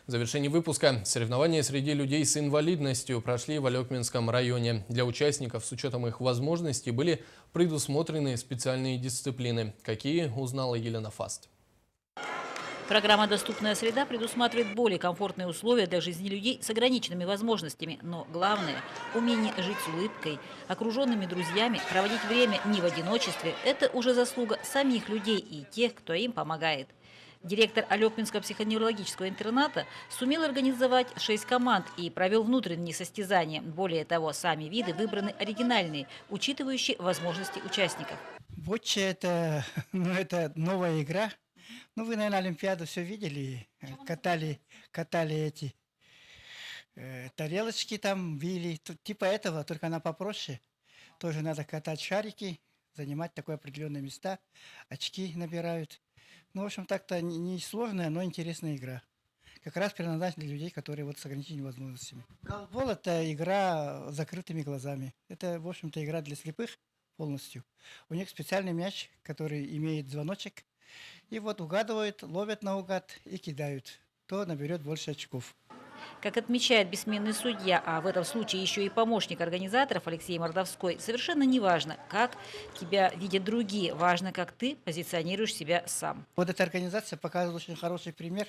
В завершении выпуска соревнования среди людей с инвалидностью прошли в Алекминском районе. Для участников с учетом их возможностей были предусмотрены специальные дисциплины. Какие, узнала Елена Фаст. Программа «Доступная среда» предусматривает более комфортные условия для жизни людей с ограниченными возможностями. Но главное – умение жить с улыбкой, окруженными друзьями, проводить время не в одиночестве – это уже заслуга самих людей и тех, кто им помогает. Директор Алекминского психоневрологического интерната сумел организовать 6 команд и провел внутренние состязания. Более того, сами виды выбраны оригинальные, учитывающие возможности участников. Боча это новая игра. Ну, вы, наверное, Олимпиаду все видели. Катали эти тарелочки там, били. Типа этого, только она попроще. Тоже надо катать шарики, занимать такое определенные места. Очки набирают. Ну, в общем, так-то не сложная, но интересная игра. Как раз предназначена для людей, которые вот с ограниченными возможностями. Голбол – это игра с закрытыми глазами. Это, в общем-то, игра для слепых полностью. У них специальный мяч, который имеет звоночек. И вот угадывают, ловят наугад и кидают. Кто наберет больше очков. Как отмечает бессменный судья, а в этом случае еще и помощник организаторов Алексей Мордовской, совершенно не важно, как тебя видят другие, важно, как ты позиционируешь себя сам. Вот эта организация показывает очень хороший пример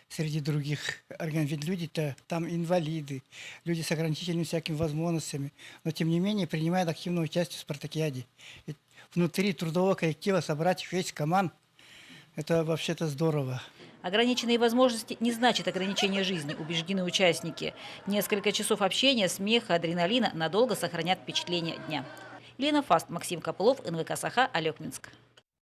среди других организаций. Ведь люди-то там инвалиды, люди с ограничительными всякими возможностями, но тем не менее принимают активное участие в спартакиаде. Ведь внутри трудового коллектива собрать 6 команд – это вообще-то здорово. Ограниченные возможности не значит ограничение жизни, убеждены участники. Несколько часов общения, смеха, адреналина надолго сохранят впечатление дня. Елена Фаст, Максим Копылов, НВК «Саха», Алекминск.